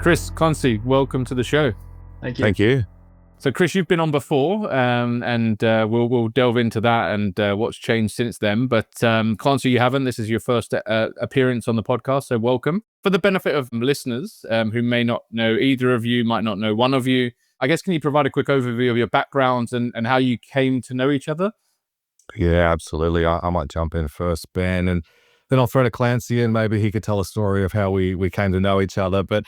Chris, Clancy, welcome to the show. Thank you. Thank you. So Chris, you've been on before, and we'll delve into that and what's changed since then. But Clancy, you haven't. This is your first appearance on the podcast, so welcome. For the benefit of listeners who may not know either of you, might not know one of you, I guess, can you provide a quick overview of your backgrounds and how you came to know each other? Yeah, absolutely. I might jump in first, Ben, and then I'll throw to Clancy and maybe he could tell a story of how we came to know each other. But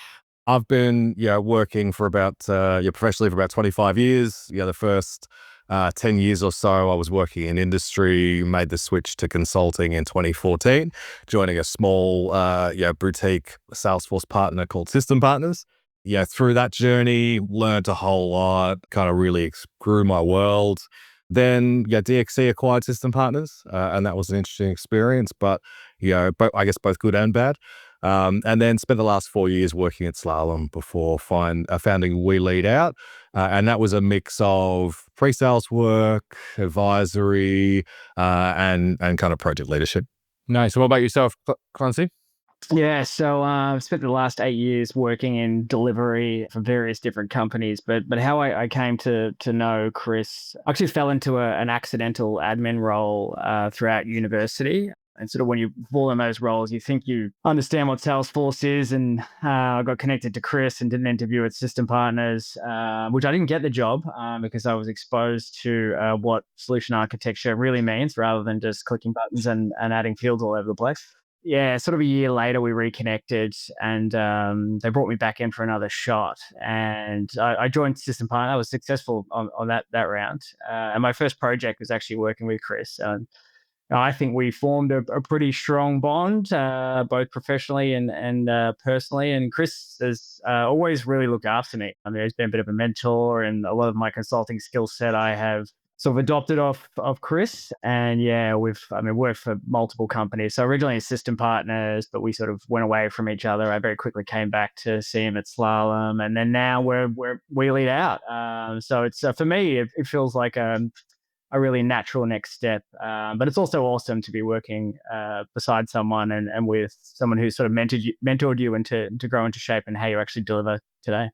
I've been working for about professionally for about 25 years. The first 10 years or so I was working in industry, made the switch to consulting in 2014, joining a small boutique Salesforce partner called System Partners. Through that journey, learned a whole lot, kind of really grew my world. Then DXC acquired System Partners, and that was an interesting experience, but I guess both good and bad. And then spent the last 4 years working at Slalom before founding We Lead Out. And that was a mix of pre-sales work, advisory, and kind of project leadership. Nice. What about yourself, Clancy? Yeah, so I've spent the last 8 years working in delivery for various different companies, but how I came to know Chris, I actually fell into an accidental admin role throughout university. And sort of when you fall in those roles, you think you understand what Salesforce is. And I got connected to Chris and did an interview at System Partners, which I didn't get the job because I was exposed to what solution architecture really means rather than just clicking buttons and adding fields all over the place. Yeah, sort of a year later, we reconnected and they brought me back in for another shot. And I joined System Partner. I was successful on that round. And my first project was actually working with Chris. I think we formed a pretty strong bond, both professionally and personally. And Chris has always really looked after me. I mean, he's been a bit of a mentor, and a lot of my consulting skill set I have sort of adopted off of Chris. And we've worked for multiple companies. So originally System Partners, but we sort of went away from each other. I very quickly came back to see him at Slalom, and then now we lead out. So it's for me, it feels like a really natural next step. But it's also awesome to be working beside someone and with someone who sort of mentored you into to grow into shape and how you actually deliver today.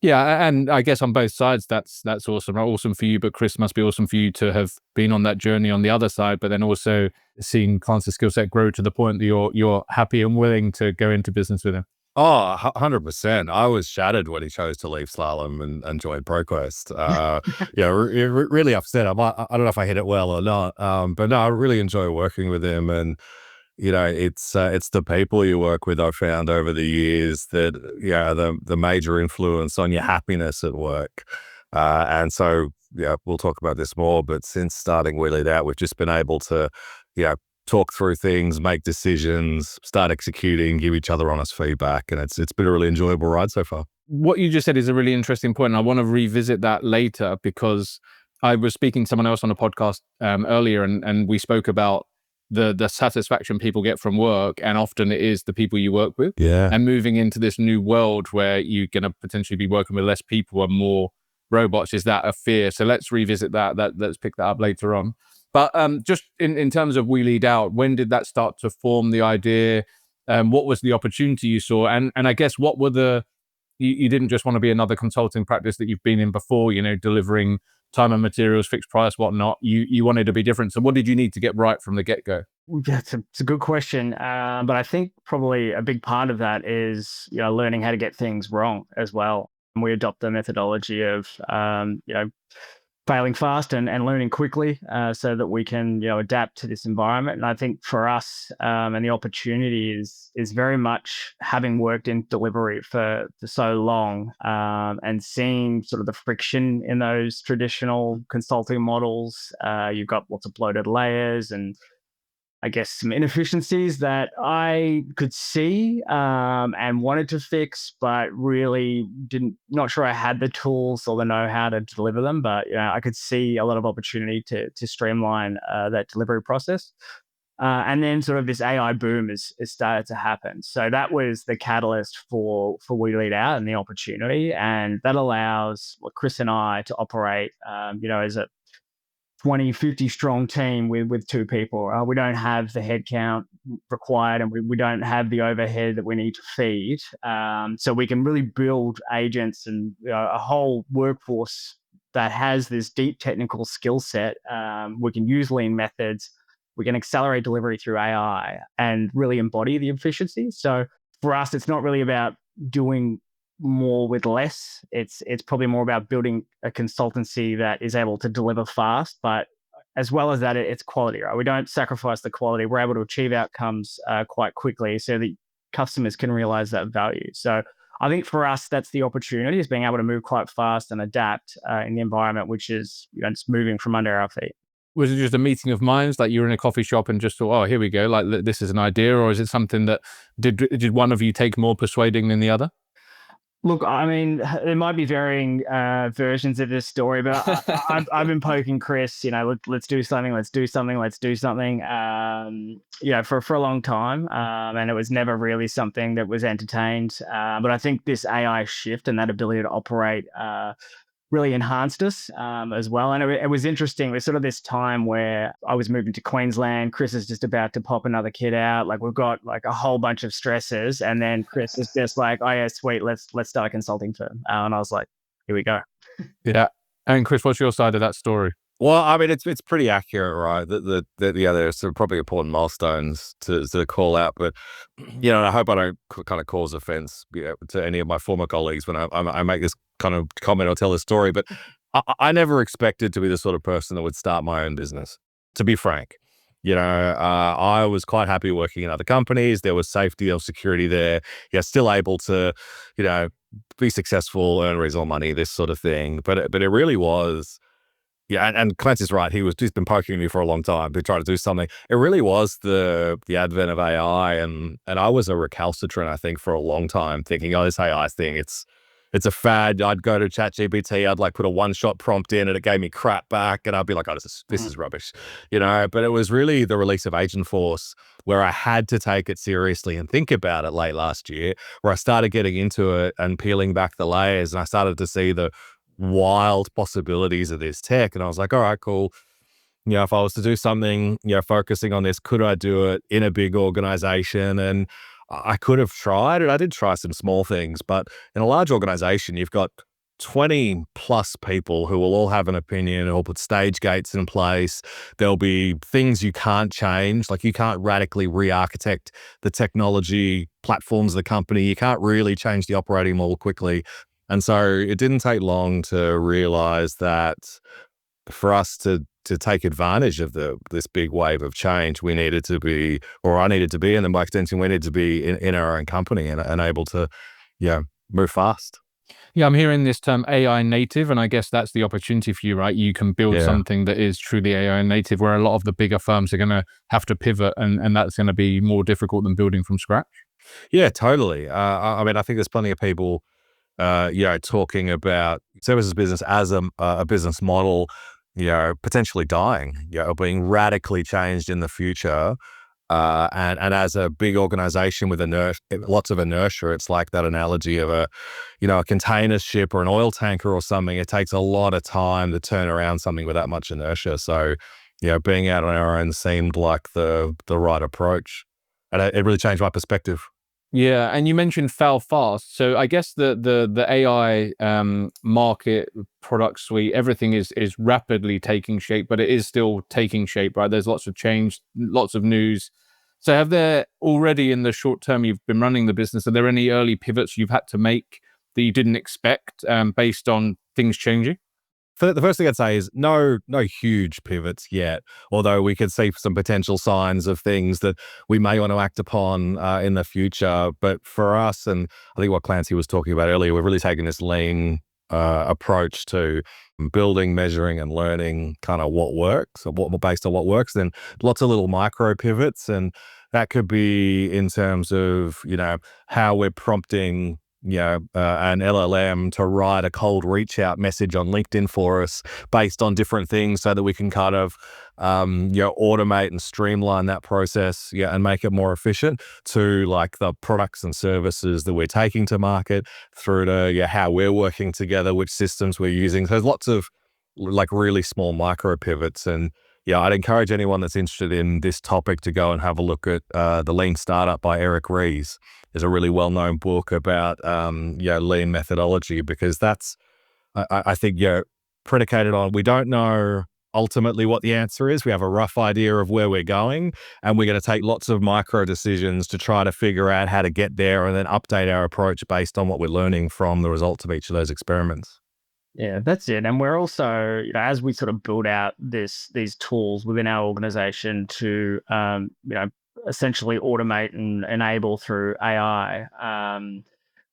Yeah, and I guess on both sides, that's awesome. Awesome for you, but Chris, must be awesome for you to have been on that journey on the other side, but then also seeing Clancy's skill set grow to the point that you're happy and willing to go into business with him. Oh, 100%. I was shattered when he chose to leave Slalom and join ProQuest. Really upset. I don't know if I hit it well or not, but no, I really enjoy working with him. And it's the people you work with I've found over the years that the major influence on your happiness at work. And so we'll talk about this more. But since starting We Lead Out, we've just been able to talk through things, make decisions, start executing, give each other honest feedback, and it's been a really enjoyable ride so far. What you just said is a really interesting point, and I want to revisit that later because I was speaking to someone else on a podcast earlier, and we spoke about the satisfaction people get from work, and often it is the people you work with. Yeah. And moving into this new world where you're going to potentially be working with less people and more robots, is that a fear? So let's revisit that. Let's pick that up later on. But just in terms of We Lead Out, when did that start to form, the idea? What was the opportunity you saw? And I guess what were you didn't just want to be another consulting practice that you've been in before, delivering time and materials, fixed price, whatnot. You wanted to be different. So what did you need to get right from the get-go? It's a good question. But I think probably a big part of that is, learning how to get things wrong as well. And we adopt the methodology of, failing fast and learning quickly so that we can adapt to this environment. And I think for us and the opportunity is very much having worked in delivery for so long and seeing sort of the friction in those traditional consulting models. You've got lots of bloated layers and I guess some inefficiencies that I could see and wanted to fix, but really not sure I had the tools or the know-how to deliver them. But I could see a lot of opportunity to streamline that delivery process. And then sort of this AI boom has started to happen. So that was the catalyst for We Lead Out and the opportunity. And that allows Chris and I to operate, as a 20, 50 strong team with two people. We don't have the headcount required, and we don't have the overhead that we need to feed. So we can really build agents and a whole workforce that has this deep technical skill set. We can use lean methods. We can accelerate delivery through AI and really embody the efficiency. So for us, it's not really about doing more with less. It's probably more about building a consultancy that is able to deliver fast, but as well as that, it's quality, right? We don't sacrifice the quality. We're able to achieve outcomes quite quickly so that customers can realize that value. So I think for us, that's the opportunity, is being able to move quite fast and adapt in the environment, which is, it's moving from under our feet. Was it just a meeting of minds, like you were in a coffee shop and just thought, oh, here we go, like this is an idea? Or is it something that, did one of you take more persuading than the other? Look, I mean, there might be varying versions of this story, but I've been poking Chris, let's do something, let's do something, let's do something, for a long time. And it was never really something that was entertained. But I think this AI shift and that ability to operate really enhanced us as well. And it was interesting. It was sort of this time where I was moving to Queensland. Chris is just about to pop another kid out. Like, we've got like a whole bunch of stresses. And then Chris is just like, oh yeah, sweet, let's start a consulting firm. And I was like, here we go. Yeah. And Chris, what's your side of that story? Well, I mean, it's pretty accurate, right? There's some probably important milestones to call out, but I hope I don't kind of cause offense to any of my former colleagues when I make this kind of comment or tell a story. But I never expected to be the sort of person that would start my own business. To be frank, I was quite happy working in other companies. There was safety or security there. Still able to, be successful, earn reasonable money, this sort of thing. But it really was. Yeah, and Clancy's right. He's been poking me for a long time to try to do something. It really was the advent of AI, and I was a recalcitrant, I think, for a long time, thinking, oh, this AI thing, it's a fad. I'd go to ChatGPT, I'd like put a one-shot prompt in, and it gave me crap back, and I'd be like, oh, this is rubbish, But it was really the release of Agentforce where I had to take it seriously and think about it late last year, where I started getting into it and peeling back the layers, and I started to see the wild possibilities of this tech. And I was like, all right, cool. If I was to do something, focusing on this, could I do it in a big organization? And I could have tried it. I did try some small things, but in a large organization, you've got 20 plus people who will all have an opinion or put stage gates in place. There'll be things you can't change. Like, you can't radically re-architect the technology platforms of the company. You can't really change the operating model quickly. And so it didn't take long to realize that for us to take advantage of this big wave of change, we needed to be, or I needed to be, and then by extension, we needed to be in our own company and able to, move fast. Yeah, I'm hearing this term AI native, and I guess that's the opportunity for you, right? You can build something that is truly AI native, where a lot of the bigger firms are going to have to pivot, and that's going to be more difficult than building from scratch. Yeah, totally. I mean, I think there's plenty of people talking about services business as a business model, potentially dying, or being radically changed in the future. And as a big organization with lots of inertia, it's like that analogy of a container ship or an oil tanker or something. It takes a lot of time to turn around something with that much inertia. So, being out on our own seemed like the right approach. And it really changed my perspective. Yeah, and you mentioned fail fast. So I guess the AI market, product suite, everything is rapidly taking shape, but it is still taking shape, right? There's lots of change, lots of news. So have there already, in the short term you've been running the business, are there any early pivots you've had to make that you didn't expect based on things changing? The first thing I'd say is no huge pivots yet, although we could see some potential signs of things that we may want to act upon in the future. But for us, and I think what Clancy was talking about earlier, we're really taking this lean approach to building, measuring, and learning kind of what works, or what based on what works. Then lots of little micro pivots, and that could be in terms of how we're prompting an LLM to write a cold reach out message on LinkedIn for us based on different things, so that we can kind of automate and streamline that process and make it more efficient, to like the products and services that we're taking to market, through to how we're working together, which systems we're using. So there's lots of like really small micro pivots. And yeah, I'd encourage anyone that's interested in this topic to go and have a look at The Lean Startup by Eric Ries. Is a really well-known book about lean methodology, because that's I think predicated on, we don't know ultimately what the answer is. We have a rough idea of where we're going, and we're going to take lots of micro decisions to try to figure out how to get there, and then update our approach based on what we're learning from the results of each of those experiments. Yeah, that's it. And we're also, as we sort of build out these tools within our organization to, essentially automate and enable through AI,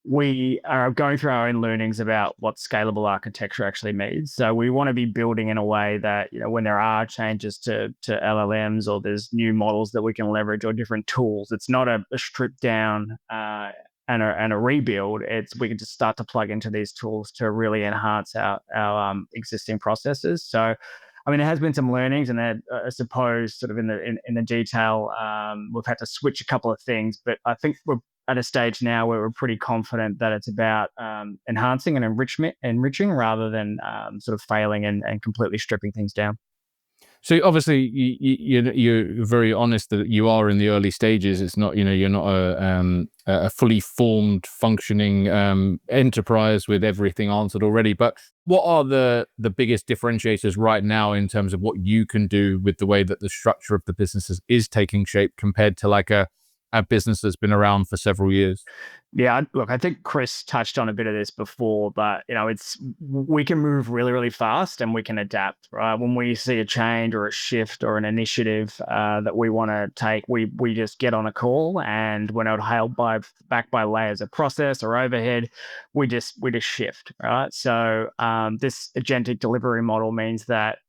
we are going through our own learnings about what scalable architecture actually means. So we want to be building in a way that, when there are changes to LLMs, or there's new models that we can leverage, or different tools, it's not a stripped down and a rebuild. We can just start to plug into these tools to really enhance our existing processes. So, I mean, there has been some learnings, and that I suppose sort of in the detail, we've had to switch a couple of things, but I think we're at a stage now where we're pretty confident that it's about enhancing and enriching rather than sort of failing and completely stripping things down. So obviously, you're very honest that you are in the early stages. It's not, you're not a fully formed, functioning enterprise with everything answered already. But what are the biggest differentiators right now in terms of what you can do with the way that the structure of the business is taking shape, compared to like a business that's been around for several years? Yeah, look, I think Chris touched on a bit of this before, but we can move really, really fast, and we can adapt. Right, when we see a change or a shift or an initiative that we want to take, we just get on a call, and we're not held back by layers of process or overhead. We just shift. Right, so this agentic delivery model means that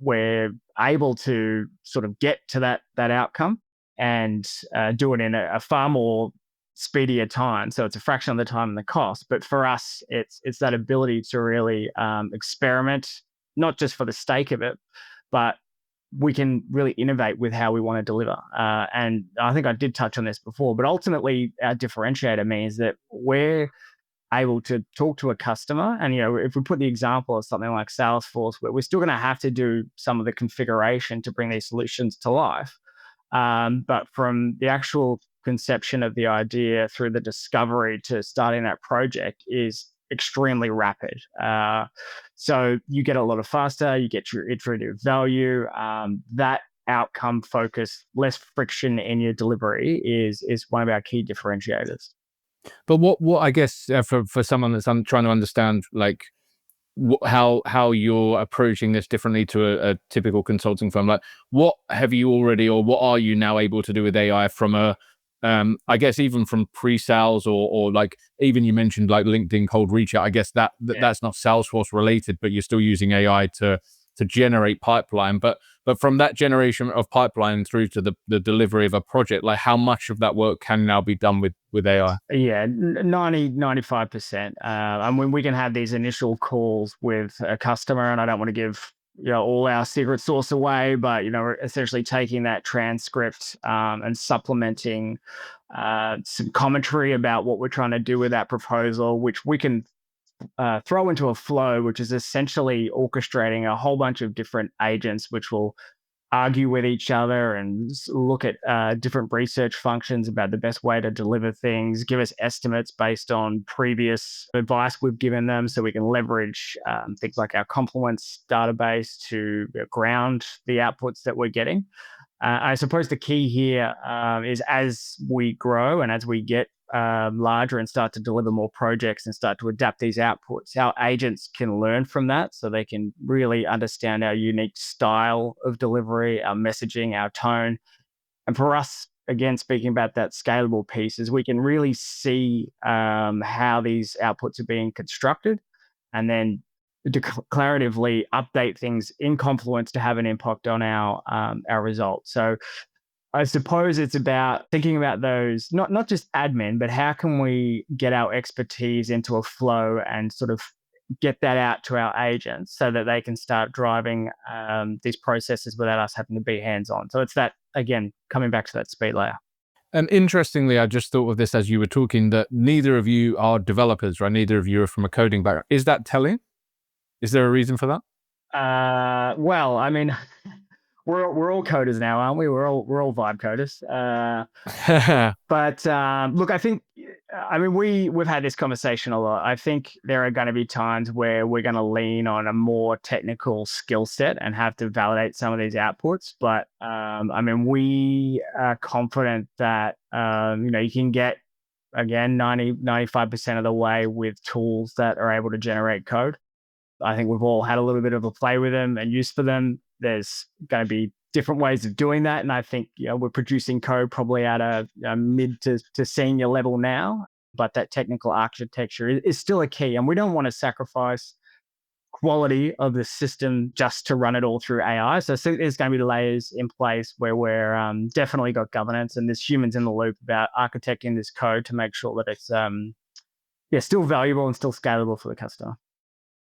we're able to sort of get to that outcome, and do it in a far more speedier time. So it's a fraction of the time and the cost. But for us, it's that ability to really experiment, not just for the sake of it, but we can really innovate with how we want to deliver. And I think I did touch on this before, but ultimately our differentiator means that we're able to talk to a customer. And, if we put the example of something like Salesforce, where we're still going to have to do some of the configuration to bring these solutions to life. But from the actual conception of the idea through the discovery to starting that project is extremely rapid. So you get a lot of faster, you get your iterative value. That outcome focus, less friction in your delivery is one of our key differentiators. But what I guess, for someone that's trying to understand, like, how you're approaching this differently to a typical consulting firm, like, what have you already, or what are you now able to do with AI from I guess even from pre-sales, or like, even you mentioned like LinkedIn cold reach out. I guess that's not Salesforce related, but you're still using AI to generate pipeline. But from that generation of pipeline through to the delivery of a project, like, how much of that work can now be done with AI? Yeah, 95%. And when we can have these initial calls with a customer, and I don't want to give all our secret sauce away, but we're essentially taking that transcript and supplementing some commentary about what we're trying to do with that proposal, which we can throw into a flow, which is essentially orchestrating a whole bunch of different agents, which will argue with each other and look at different research functions about the best way to deliver things, give us estimates based on previous advice we've given them, so we can leverage things like our compliments database to ground the outputs that we're getting. I suppose the key here is, as we grow and as we get larger and start to deliver more projects and start to adapt these outputs, our agents can learn from that, so they can really understand our unique style of delivery, our messaging, our tone. And for us, again, speaking about that scalable piece, is we can really see how these outputs are being constructed, and then declaratively update things in Confluence to have an impact on our results. So I suppose it's about thinking about those, not just admin, but how can we get our expertise into a flow and sort of get that out to our agents so that they can start driving these processes without us having to be hands-on. So it's that, again, coming back to that speed layer. And interestingly, I just thought of this as you were talking, that neither of you are developers, right? Neither of you are from a coding background. Is that telling? Is there a reason for that? Well, I mean, we're all coders now, aren't we? We're all vibe coders. But look, I mean, we've had this conversation a lot. I think there are going to be times where we're going to lean on a more technical skill set and have to validate some of these outputs. But I mean, we are confident that you can get, again, 95% of the way with tools that are able to generate code. I think we've all had a little bit of a play with them and use for them. There's going to be different ways of doing that. And I think we're producing code probably at a mid to senior level now, but that technical architecture is still a key. And we don't want to sacrifice quality of the system just to run it all through AI. So there's going to be layers in place where we're definitely got governance and there's humans in the loop about architecting this code to make sure that it's still valuable and still scalable for the customer.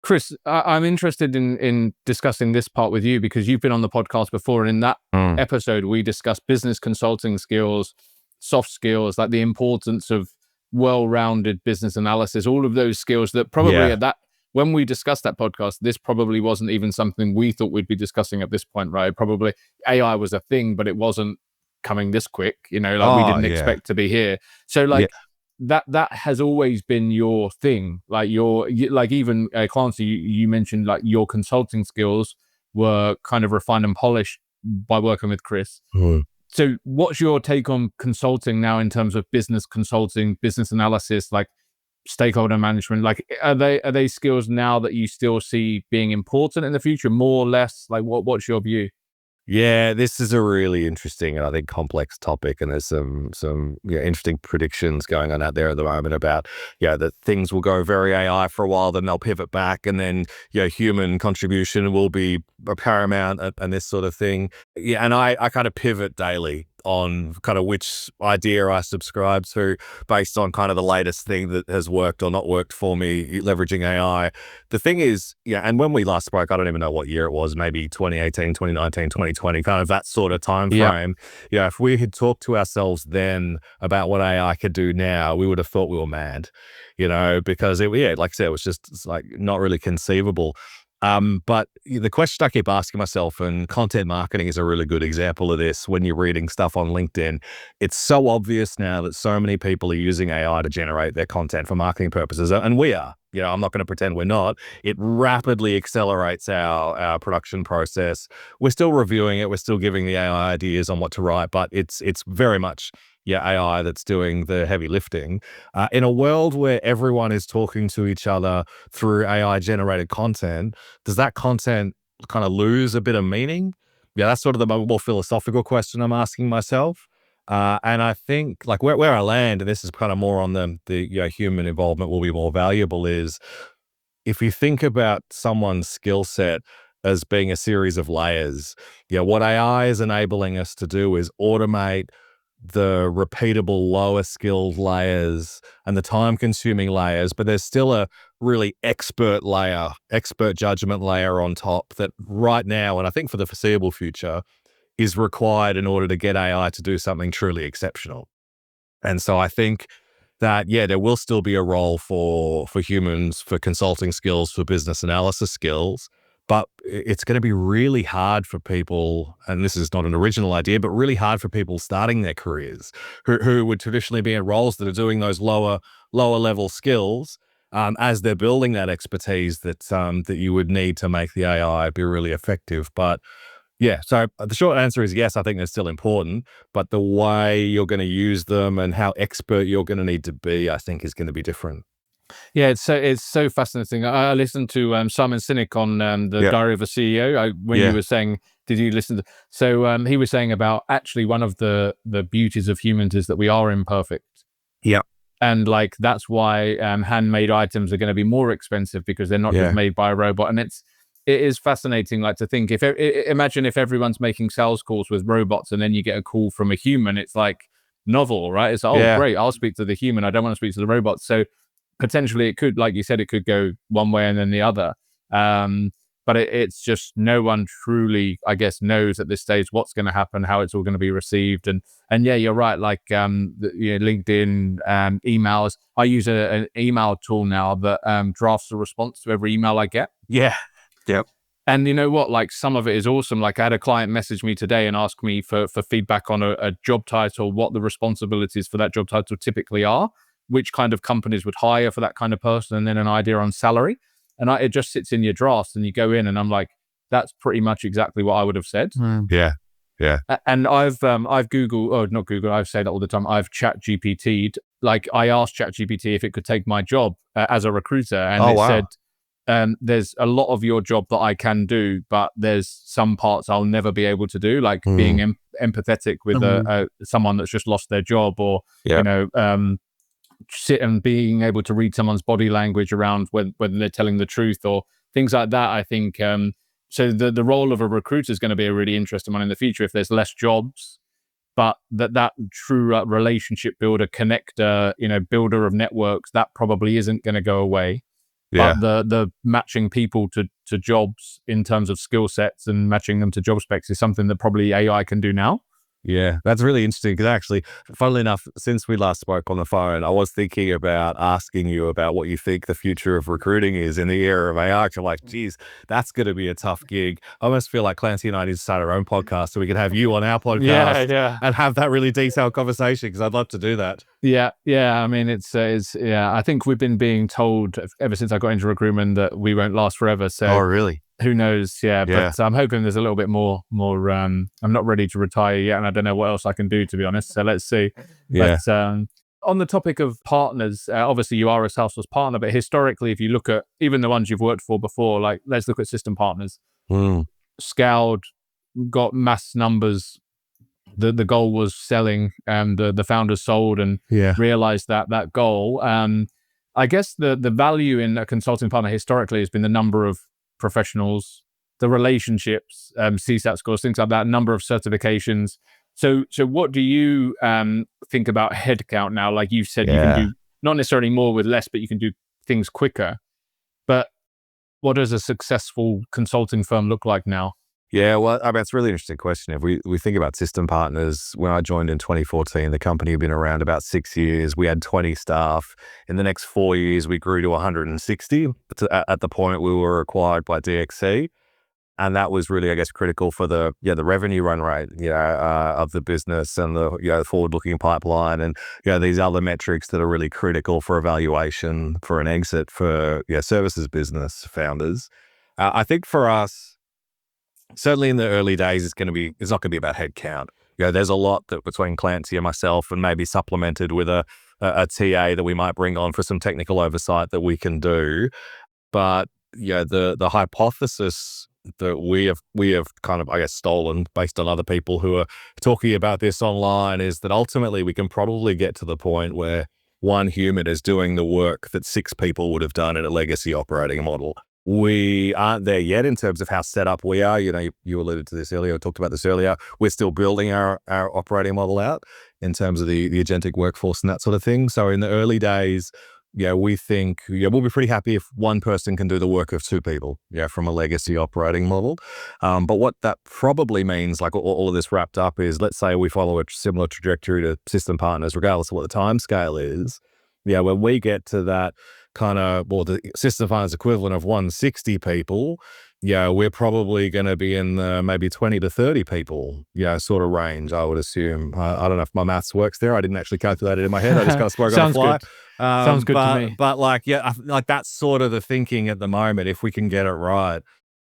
Chris, I'm interested in discussing this part with you because you've been on the podcast before, and in that episode we discussed business consulting skills, soft skills, like the importance of well-rounded business analysis, all of those skills that probably at that, when we discussed that podcast, this probably wasn't even something we thought we'd be discussing at this point, right? Probably AI was a thing, but it wasn't coming this quick, we didn't expect to be here. So that has always been your thing. Like even Clancy, you mentioned like your consulting skills were kind of refined and polished by working with Chris. So what's your take on consulting now in terms of business consulting, business analysis, like stakeholder management? Like are they skills now that you still see being important in the future, more or less? Like what's your view? Yeah, this is a really interesting and I think complex topic, and there's some interesting predictions going on out there at the moment about that things will go very AI for a while, then they'll pivot back, and then human contribution will be paramount and this sort of thing. Yeah, and I kind of pivot daily on kind of which idea I subscribe to based on kind of the latest thing that has worked or not worked for me leveraging AI. The thing is, and when we last spoke, I don't even know what year it was, maybe 2018, 2019, 2020, kind of that sort of time frame. If we had talked to ourselves then about what AI could do now, we would have thought we were mad, because like I said, it was just like not really conceivable. But the question I keep asking myself, and content marketing is a really good example of this, when you're reading stuff on LinkedIn, it's so obvious now that so many people are using AI to generate their content for marketing purposes. And we are, I'm not going to pretend we're not. It rapidly accelerates our production process. We're still reviewing it. We're still giving the AI ideas on what to write, but it's very much AI that's doing the heavy lifting. In a world where everyone is talking to each other through AI generated content, does that content kind of lose a bit of meaning? That's sort of the more philosophical question I'm asking myself. And I think like where I land, and this is kind of more on the human involvement will be more valuable, is if you think about someone's skill set as being a series of layers, what AI is enabling us to do is automate the repeatable lower skilled layers and the time consuming layers, but there's still a really expert judgment layer on top that right now, and I think for the foreseeable future, is required in order to get AI to do something truly exceptional. And so I think that, there will still be a role for humans, for consulting skills, for business analysis skills, but it's going to be really hard for people, and this is not an original idea, but really hard for people starting their careers who would traditionally be in roles that are doing those lower level skills, as they're building that expertise that you would need to make the AI be really effective. But so the short answer is yes, I think they're still important, but the way you're going to use them and how expert you're going to need to be, I think, is going to be different. Yeah, it's so fascinating. I listened to Simon Sinek on the Diary of a CEO. When you were saying, did you listen to? So he was saying about actually one of the beauties of humans is that we are imperfect. Yeah. And like that's why handmade items are going to be more expensive because they're not just made by a robot. And it is fascinating, like to think imagine if everyone's making sales calls with robots and then you get a call from a human. It's like novel, right? It's like, great, I'll speak to the human. I don't want to speak to the robot. So potentially it could, like you said, it could go one way and then the other. But it's just no one truly, I guess, knows at this stage what's going to happen, how it's all going to be received. And you're right. Like LinkedIn, emails. I use an email tool now that drafts a response to every email I get. Yeah. Yep. And you know what? Like, some of it is awesome. Like, I had a client message me today and ask me for feedback on a job title, what the responsibilities for that job title typically are, which kind of companies would hire for that kind of person, and then an idea on salary. And it just sits in your drafts, and you go in, and I'm like, that's pretty much exactly what I would have said. Yeah. Yeah. And I've Googled, oh, not Google, I've said that all the time. I've chat GPT'd, like, I asked chat GPT if it could take my job as a recruiter. And Oh, it wow. said, there's a lot of your job that I can do, but there's some parts I'll never be able to do, like being empathetic with someone that's just lost their job, or, you know, sit and being able to read someone's body language around whether they're telling the truth or things like that. I think, so the role of a recruiter is going to be a really interesting one in the future if there's less jobs, but that true relationship builder, connector, builder of networks, that probably isn't going to go away. Yeah. But the matching people to jobs in terms of skill sets and matching them to job specs is something that probably AI can do now. Yeah, that's really interesting because actually, funnily enough, since we last spoke on the phone, I was thinking about asking you about what you think the future of recruiting is in the era of AI. I'm like, geez, that's going to be a tough gig. I almost feel like Clancy and I need to start our own podcast so we can have you on our podcast and have that really detailed conversation, because I'd love to do that. Yeah. I mean, it's I think we've been being told ever since I got into recruitment that we won't last forever. So, oh, really? Who knows? Yeah, but I'm hoping there's a little bit more. I'm not ready to retire yet, and I don't know what else I can do, to be honest. So let's see. Yeah. But on the topic of partners, obviously you are a Salesforce partner, but historically, if you look at even the ones you've worked for before, like, let's look at system partners. Scaled, got mass numbers. The goal was selling, and the founders sold and realized that goal. I guess the value in a consulting partner historically has been the number of professionals, the relationships, CSAT scores, things like that, number of certifications. So what do you think about headcount now? Like you said, you can do not necessarily more with less, but you can do things quicker. But what does a successful consulting firm look like now? Yeah, well, I mean, it's a really interesting question. If we think about system partners, when I joined in 2014, the company had been around about 6 years. We had 20 staff. In the next 4 years, we grew to 160 at the point we were acquired by DXC. And that was really, I guess, critical for the revenue run rate, of the business, and the forward-looking pipeline, and these other metrics that are really critical for evaluation for an exit for services business founders. I think for us, certainly in the early days, it's not going to be about headcount. There's a lot that between Clancy and myself, and maybe supplemented with a TA that we might bring on for some technical oversight that we can do. But the hypothesis that we have kind of, I guess, stolen based on other people who are talking about this online is that ultimately we can probably get to the point where one human is doing the work that 6 people would have done in a legacy operating model. We aren't there yet in terms of how set up we are. You alluded to this earlier, talked about this earlier. We're still building our operating model out in terms of the agentic workforce and that sort of thing. So in the early days, we think we'll be pretty happy if one person can do the work of 2 people, from a legacy operating model. But what that probably means, like all of this wrapped up, is let's say we follow a similar trajectory to system partners, regardless of what the time scale is. When we get to that kind of, well, the system partners equivalent of 160 people, we're probably going to be in the maybe 20 to 30 people, sort of range, I would assume. I don't know if my maths works there. I didn't actually calculate it in my head. I just kind of spoke on the fly. Sounds good to me. But like that's sort of the thinking at the moment. If we can get it right,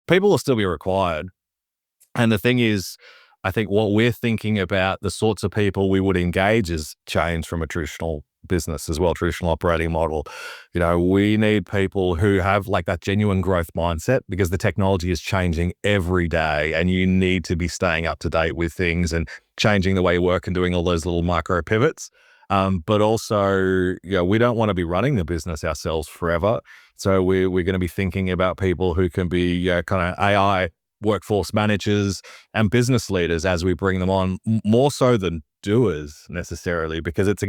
people will still be required. And the thing is, I think what we're thinking about, the sorts of people we would engage, is change from a traditional business as well, traditional operating model. We need people who have like that genuine growth mindset, because the technology is changing every day, and you need to be staying up to date with things and changing the way you work and doing all those little micro pivots. But also, we don't want to be running the business ourselves forever. So we're going to be thinking about people who can be kind of AI workforce managers and business leaders as we bring them on, more so than doers necessarily, because it's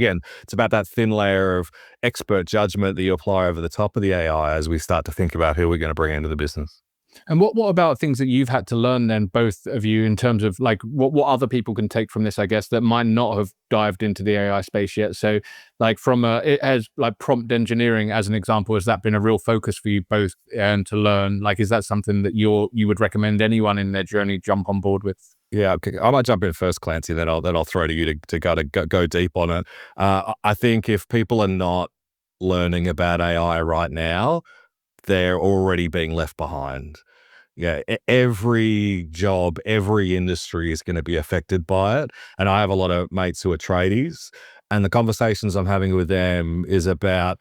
about that thin layer of expert judgment that you apply over the top of the AI as we start to think about who we're going to bring into the business. And what about things that you've had to learn then, both of you, in terms of like what other people can take from this, I guess, that might not have dived into the AI space yet? So like from it has like prompt engineering as an example, has that been a real focus for you both and to learn? Like, is that something that you would recommend anyone in their journey jump on board with? Yeah, okay. I might jump in first, Clancy, then I'll throw to you to go deep on it. I think if people are not learning about AI right now, they're already being left behind. Yeah, every job, every industry is going to be affected by it. And I have a lot of mates who are tradies, and the conversations I'm having with them is about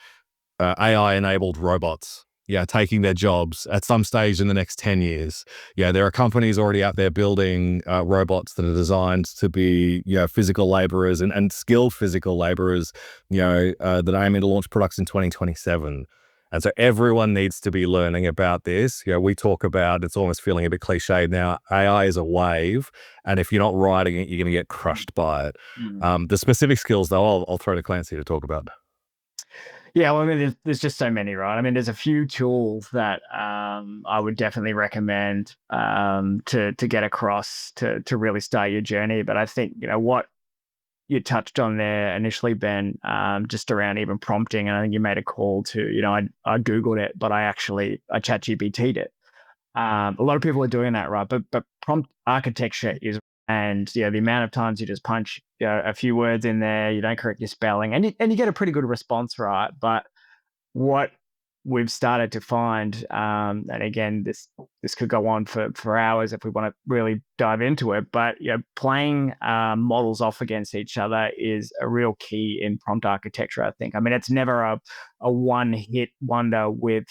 AI-enabled robots, yeah, taking their jobs at some stage in the next 10 years. Yeah, there are companies already out there building robots that are designed to be, physical laborers and skilled physical laborers, that are aiming to launch products in 2027. And so everyone needs to be learning about this. We talk about, it's almost feeling a bit cliched now, AI is a wave, and if you're not riding it, you're going to get crushed by it. The specific skills, though, I'll throw to Clancy to talk about. Yeah, well, I mean, there's just so many, right? I mean, there's a few tools that I would definitely recommend to get across to really start your journey. But I think what you touched on there initially, Ben, just around even prompting, and I think you made a call to, I Googled it, but I chat GPT'd it. A lot of people are doing that, right? But prompt architecture is, and the amount of times you just punch a few words in there, you don't correct your spelling, and you get a pretty good response, right? But what we've started to find, and again, this could go on for hours if we want to really dive into it, but playing models off against each other is a real key in prompt architecture, I think. I mean, it's never a one-hit wonder with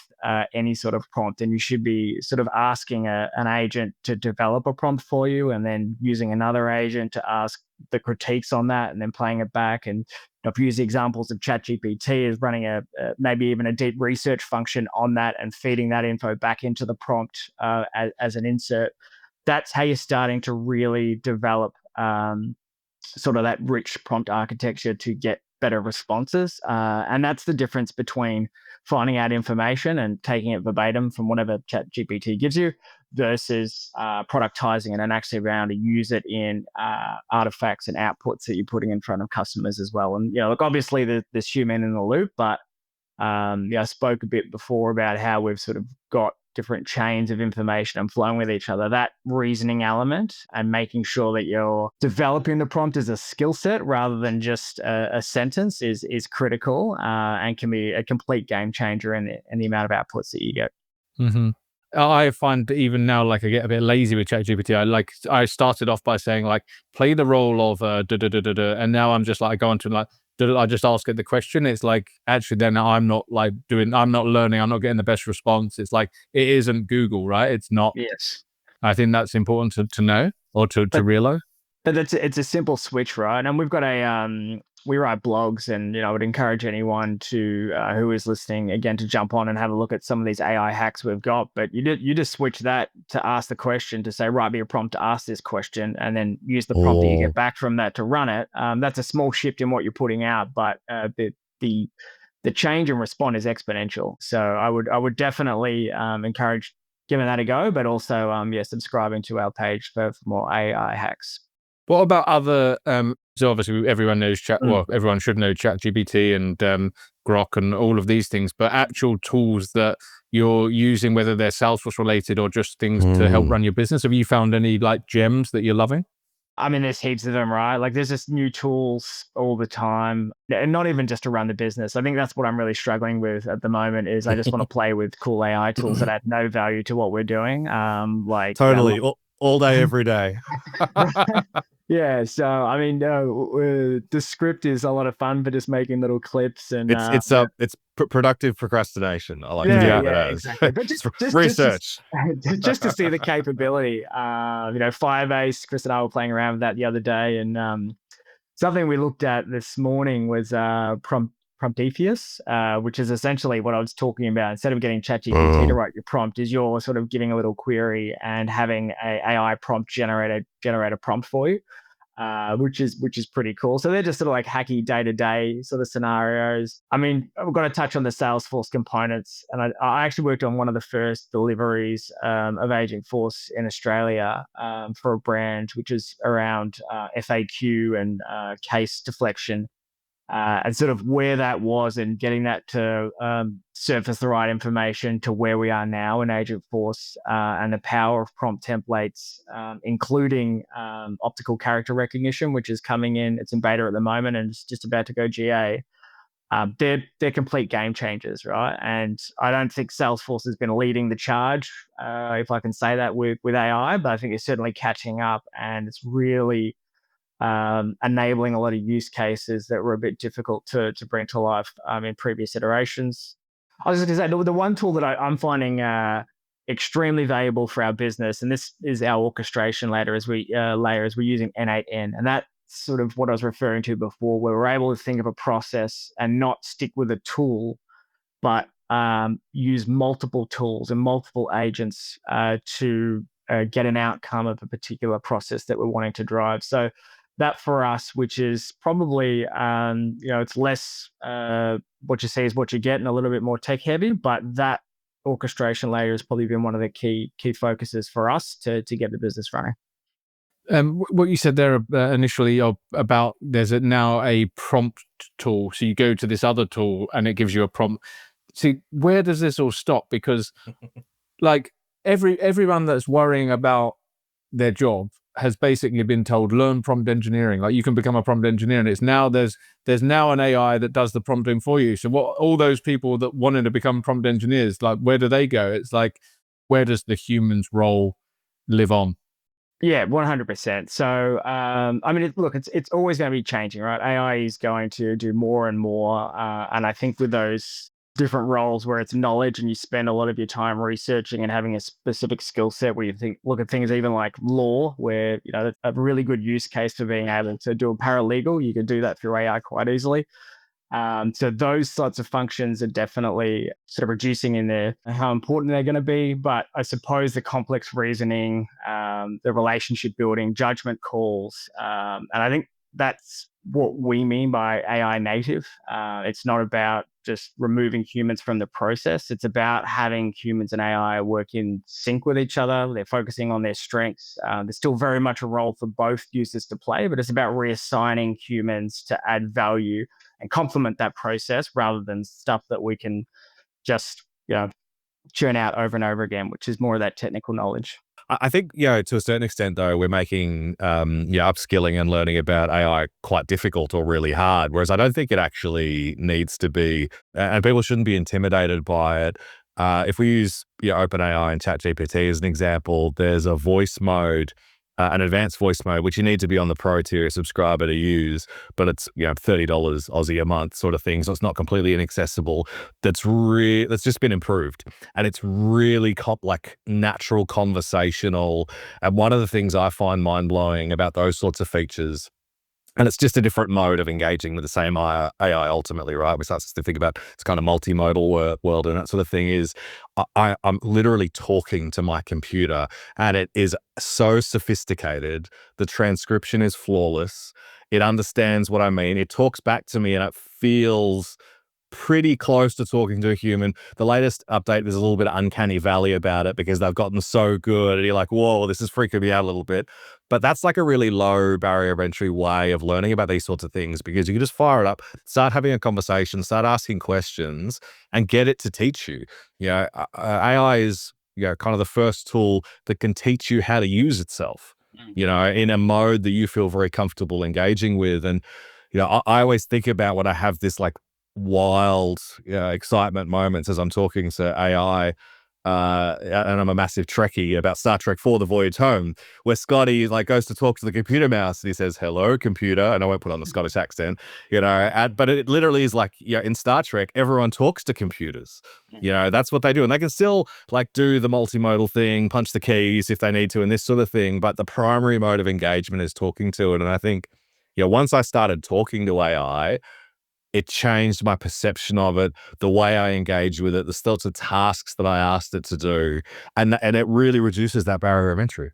any sort of prompt, and you should be sort of asking an agent to develop a prompt for you, and then using another agent to ask the critiques on that, and then playing it back. And if you use the examples of ChatGPT as running maybe even a deep research function on that and feeding that info back into the prompt as an insert, that's how you're starting to really develop sort of that rich prompt architecture to get better responses. And that's the difference between finding out information and taking it verbatim from whatever ChatGPT gives you versus productizing it and actually being able to use it in artifacts and outputs that you're putting in front of customers as well. And, look, obviously there's human in the loop, but I spoke a bit before about how we've sort of got different chains of information and flowing with each other. That reasoning element and making sure that you're developing the prompt as a skill set rather than just a sentence is critical and can be a complete game changer in the amount of outputs that you get. Mm-hmm. I find that even now, like, I get a bit lazy with ChatGPT. I started off by saying like, play the role of and now I'm just like, I go on to like, I just ask it the question. It's like, actually, then I'm not learning. I'm not getting the best response. It's like, it isn't Google, right? It's not. Yes. I think that's important to know or to realize. But it's a simple switch, right? And we've got we write blogs, and I would encourage anyone to who is listening again to jump on and have a look at some of these AI hacks we've got. But you just switch that to ask the question, to say, write me a prompt to ask this question, and then use the prompt that you get back from that to run it. That's a small shift in what you're putting out, but the change in response is exponential. So I would definitely encourage giving that a go, but also subscribing to our page for more AI hacks. What about other? So obviously everyone knows everyone should know ChatGPT and Grok and all of these things, but actual tools that you're using, whether they're Salesforce related or just things to help run your business. Have you found any like gems that you're loving? I mean, there's heaps of them, right? Like there's just new tools all the time, and not even just to run the business. I think that's what I'm really struggling with at the moment is I just want to play with cool AI tools that add no value to what we're doing. Totally. All day, every day. Yeah, so I mean, the script is a lot of fun for just making little clips, and it's productive procrastination. I like to yeah, it as. exactly. But just research, just to see the capability. Firebase. Chris and I were playing around with that the other day, and something we looked at this morning was Prometheus, which is essentially what I was talking about. Instead of getting ChatGPT to write your prompt, is you're sort of giving a little query and having a AI prompt generate a prompt for you. which is pretty cool. So they're just sort of like hacky day-to-day sort of scenarios. I mean, I've got to touch on the Salesforce components, and I actually worked on one of the first deliveries of Agentforce in Australia for a brand, which is around FAQ and case deflection. And sort of where that was and getting that to surface the right information to where we are now in Agentforce, and the power of prompt templates, including optical character recognition, which is coming in. It's in beta at the moment and it's just about to go GA. They're complete game changers, right? And I don't think Salesforce has been leading the charge, if I can say that, with AI, but I think it's certainly catching up, and it's really enabling a lot of use cases that were a bit difficult to bring to life in previous iterations. I was going to say the one tool that I'm finding extremely valuable for our business, and this is our orchestration layer as we're using N8N, and that's sort of what I was referring to before, where we're able to think of a process and not stick with a tool, but use multiple tools and multiple agents to get an outcome of a particular process that we're wanting to drive. So that for us, which is probably, it's less what you see is what you get and a little bit more tech heavy, but that orchestration layer has probably been one of the key focuses for us to get the business running. What you said there initially about there's now a prompt tool. So you go to this other tool and it gives you a prompt. See, where does this all stop? Because like everyone that's worrying about their job has basically been told, learn prompt engineering. Like you can become a prompt engineer, and it's now there's now an AI that does the prompting for you. So what all those people that wanted to become prompt engineers, like where do they go? It's like, where does the human's role live on? Yeah, 100%. So, I mean, it's always going to be changing, right? AI is going to do more and more. And I think with those different roles where it's knowledge and you spend a lot of your time researching and having a specific skill set, where you look at things even like law, where, a really good use case for being able to do a paralegal, you can do that through AI quite easily. So those sorts of functions are definitely sort of reducing in there, how important they're going to be. But I suppose the complex reasoning, the relationship building, judgment calls, and I think that's what we mean by AI native. It's not about just removing humans from the process. It's about having humans and AI work in sync with each other. They're focusing on their strengths. There's still very much a role for both users to play, but it's about reassigning humans to add value and complement that process rather than stuff that we can just churn out over and over again, which is more of that technical knowledge. I think, to a certain extent, though, we're making upskilling and learning about AI quite difficult or really hard, whereas I don't think it actually needs to be, and people shouldn't be intimidated by it. If we use OpenAI and ChatGPT as an example, there's a voice mode, an advanced voice mode, which you need to be on the pro tier subscriber to use, but it's $30 Aussie a month sort of thing, so it's not completely inaccessible. That's just been improved, and it's really natural conversational. And one of the things I find mind blowing about those sorts of features, and it's just a different mode of engaging with the same AI ultimately, right? We start to think about this kind of multimodal world and that sort of thing is I'm literally talking to my computer, and it is so sophisticated. The transcription is flawless. It understands what I mean. It talks back to me, and it feels pretty close to talking to a human. The latest update, there's a little bit of uncanny valley about it because they've gotten so good, and you're like, whoa, this is freaking me out a little bit. But that's like a really low barrier of entry way of learning about these sorts of things, because you can just fire it up, start having a conversation, start asking questions, and get it to teach you. AI is kind of the first tool that can teach you how to use itself, in a mode that you feel very comfortable engaging with. And I always think about when I have this wild excitement moments as I'm talking to AI, and I'm a massive Trekkie, about Star Trek 4: The Voyage Home, where Scotty goes to talk to the computer mouse and he says, "Hello, computer," and I won't put on the Scottish accent, but it literally is in Star Trek, everyone talks to computers. That's what they do, and they can still do the multimodal thing, punch the keys if they need to, and this sort of thing. But the primary mode of engagement is talking to it, and I think, once I started talking to AI, it changed my perception of it, the way I engage with it, the sorts of tasks that I asked it to do. And it really reduces that barrier of entry.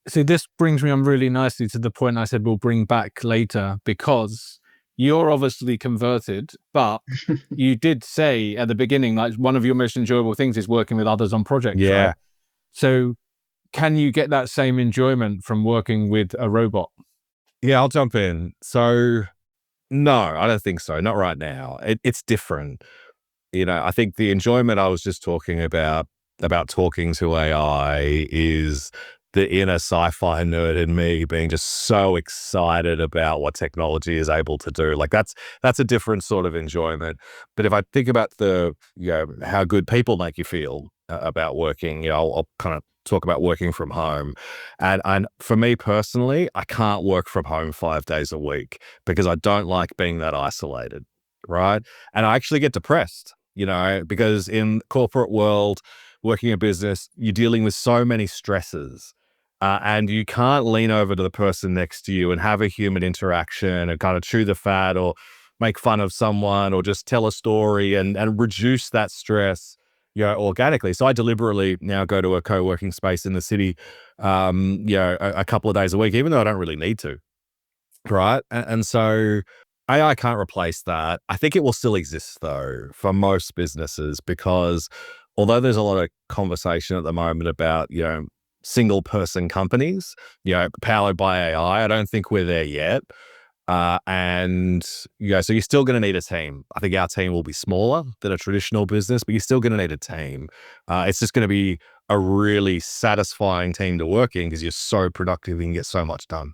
So this brings me on really nicely to the point I said we'll bring back later, because you're obviously converted, but you did say at the beginning, like, one of your most enjoyable things is working with others on projects, Yeah. right? So can you get that same enjoyment from working with a robot? Yeah, I'll jump in. So, no, I don't think so. Not right now. It's different. I think the enjoyment I was just talking about talking to AI is the inner sci-fi nerd in me being just so excited about what technology is able to do. Like that's a different sort of enjoyment. But if I think about how good people make you feel about working, I'll kind of talk about working from home. And for me personally, I can't work from home 5 days a week because I don't like being that isolated, right? And I actually get depressed, because in corporate world, working in business, you're dealing with so many stresses. And you can't lean over to the person next to you and have a human interaction and kind of chew the fat or make fun of someone or just tell a story and reduce that stress, organically. So I deliberately now go to a co-working space in the city, a couple of days a week, even though I don't really need to. Right. And so AI can't replace that. I think it will still exist though for most businesses because although there's a lot of conversation at the moment about, single person companies, powered by AI, I don't think we're there yet. And, so you're still going to need a team. I think our team will be smaller than a traditional business, but you're still going to need a team. It's just going to be a really satisfying team to work in because you're so productive and you get so much done.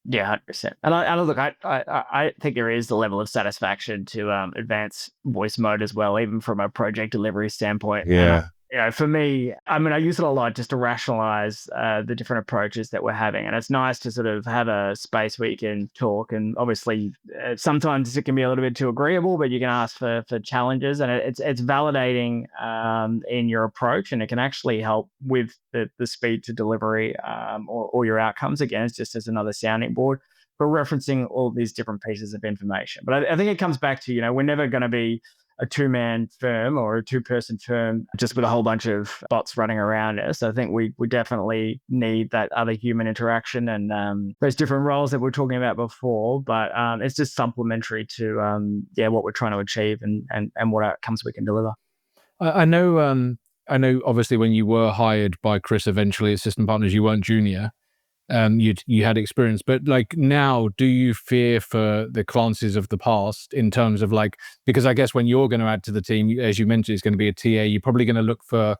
Yeah, 100%. And look, I think there is the level of satisfaction to advance voice mode as well, even from a project delivery standpoint. And Yeah. for me, I mean, I use it a lot just to rationalize the different approaches that we're having, and it's nice to sort of have a space where you can talk. And obviously, sometimes it can be a little bit too agreeable, but you can ask for challenges, and it's validating in your approach, and it can actually help with the speed to delivery or your outcomes. Again, it's just as another sounding board for referencing all these different pieces of information. But I think it comes back to, we're never going to be a two-man firm or a two-person firm just with a whole bunch of bots running around us. I think we definitely need that other human interaction and those different roles that we are talking about before. But it's just supplementary to what we're trying to achieve and what outcomes we can deliver. I know. I know. Obviously, when you were hired by Chris, eventually as system partners, you weren't junior. You had experience, but like now, do you fear for the Clancys of the past in terms of like, because I guess when you're going to add to the team, as you mentioned, it's going to be a TA. You're probably going to look for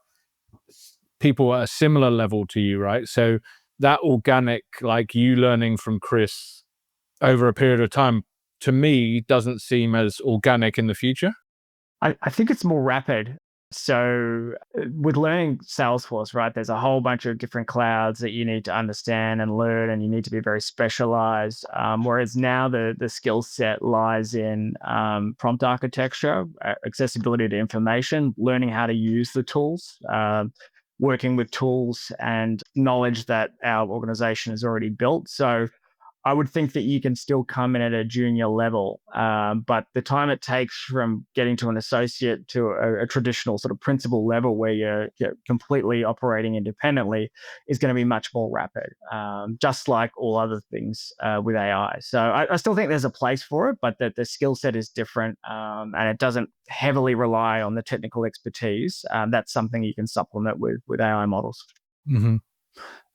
people at a similar level to you, right? So that organic, like you learning from Chris over a period of time, to me, doesn't seem as organic in the future. I think it's more rapid. So with learning Salesforce, right, there's a whole bunch of different clouds that you need to understand and learn, and you need to be very specialized. Whereas now the skill set lies in prompt architecture, accessibility to information, learning how to use the tools, working with tools and knowledge that our organization has already built. So I would think that you can still come in at a junior level, but the time it takes from getting to an associate to a traditional sort of principal level where you're completely operating independently is going to be much more rapid, just like all other things with AI. So I still think there's a place for it, but the skill set is different, and it doesn't heavily rely on the technical expertise. That's something you can supplement with AI models. Mm-hmm.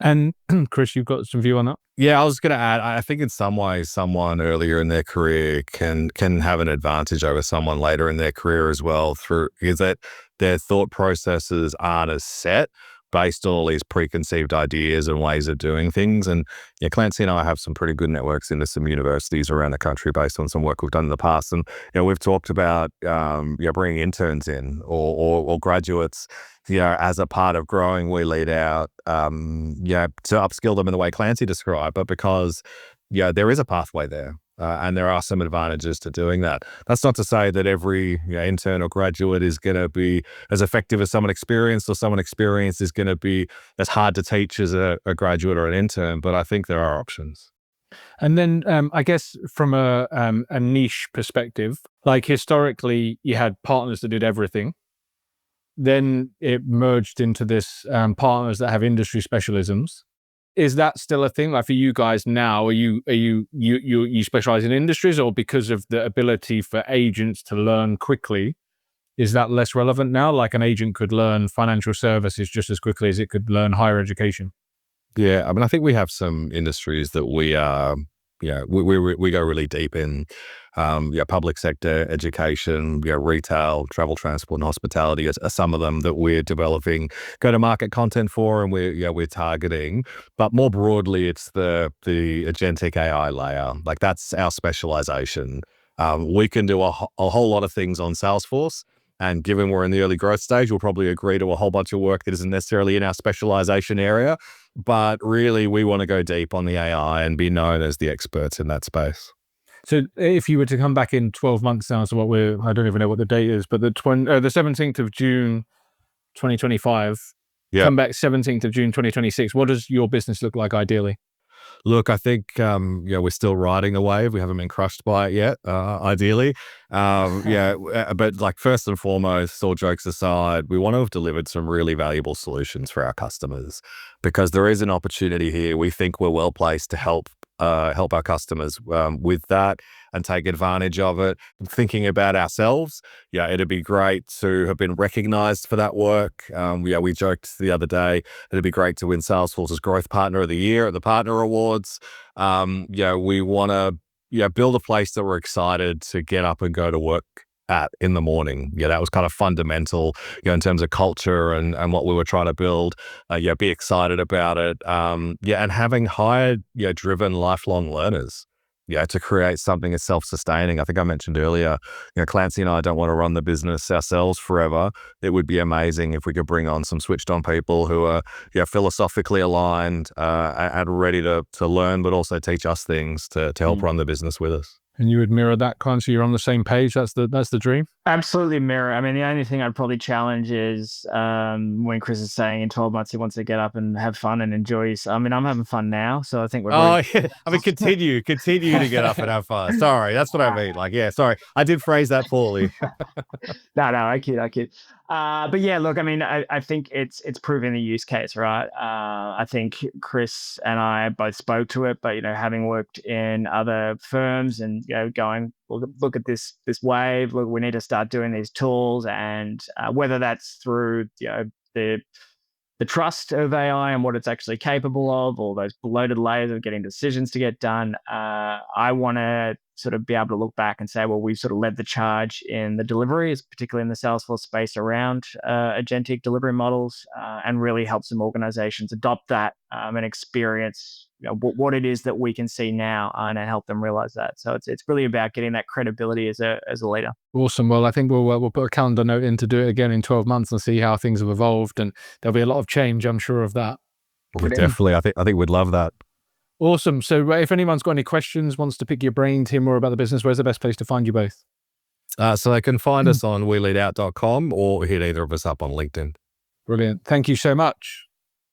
And Chris, you've got some view on that? Yeah, I was going to add, I think in some ways, someone earlier in their career can have an advantage over someone later in their career as well, through is that their thought processes aren't as set based on all these preconceived ideas and ways of doing things. And yeah, Clancy and I have some pretty good networks into some universities around the country based on some work we've done in the past. And we've talked about bringing interns in or graduates, as a part of growing We Lead Out, to upskill them in the way Clancy described, but because, there is a pathway there. And there are some advantages to doing that. That's not to say that every intern or graduate is going to be as effective as someone experienced, or someone experienced is going to be as hard to teach as a graduate or an intern, but I think there are options. And then I guess from a niche perspective, like historically you had partners that did everything. Then it merged into this partners that have industry specialisms. Is that still a thing? Like for you guys now, are you specialize in industries, or because of the ability for agents to learn quickly, is that less relevant now? Like an agent could learn financial services just as quickly as it could learn higher education. Yeah, I mean, I think we have some industries that we we go really deep in. Public sector, education, retail, travel, transport, and hospitality are some of them that we're developing go-to-market content for, and we're targeting. But more broadly, it's the agentic AI layer. Like that's our specialization. We can do a whole lot of things on Salesforce. And given we're in the early growth stage, we'll probably agree to a whole bunch of work that isn't necessarily in our specialization area. But really, we want to go deep on the AI and be known as the experts in that space. So if you were to come back in 12 months now, so I don't even know what the date is, but the 17th of June, 2025, come back 17th of June, 2026, what does your business look like ideally? Look, I think we're still riding the wave. We haven't been crushed by it yet. Ideally, but like first and foremost, all jokes aside, we want to have delivered some really valuable solutions for our customers, because there is an opportunity here. We think we're well placed to help our customers with that and take advantage of it. Thinking about ourselves, it'd be great to have been recognized for that work. We joked the other day, it'd be great to win Salesforce's Growth Partner of the Year at the Partner Awards. We want to build a place that we're excited to get up and go to work at in the morning. That was kind of fundamental, in terms of culture and what we were trying to build. Be excited about it. And having hired, driven lifelong learners, to create something that's self-sustaining. I think I mentioned earlier, Clancy and I don't want to run the business ourselves forever. It would be amazing if we could bring on some switched on people who are, philosophically aligned and ready to learn, but also teach us things to help run the business with us. And you would mirror that, Clancy. You're on the same page. That's the dream. Absolutely mirror. I mean, the only thing I'd probably challenge is when Chris is saying in 12 months he wants to get up and have fun and enjoy. I mean, I'm having fun now, so I think we're. I mean, continue to get up and have fun. Sorry, that's what I mean. Like, sorry, I did phrase that poorly. No, I kid. But yeah, look, I mean, I think it's proving the use case, right? I think Chris and I both spoke to it, but having worked in other firms and going, look at this wave. Look, we need to start doing these tools, and whether that's through the trust of AI and what it's actually capable of, all those bloated layers of getting decisions to get done. I want to sort of be able to look back and say, well, we've sort of led the charge in the deliveries, particularly in the Salesforce space around agentic delivery models, and really help some organizations adopt that and experience what it is that we can see now and help them realize that. So it's really about getting that credibility as a leader. Awesome. Well, I think we'll put a calendar note in to do it again in 12 months and see how things have evolved, and there'll be a lot of change, I'm sure of that. Well, definitely. I think we'd love that. Awesome. So if anyone's got any questions, wants to pick your brain to hear more about the business, where's the best place to find you both? So they can find us on WeLeadOut.com or hit either of us up on LinkedIn. Brilliant. Thank you so much.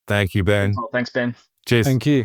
Thank you, Ben. Thanks, Ben. Cheers. Thank you.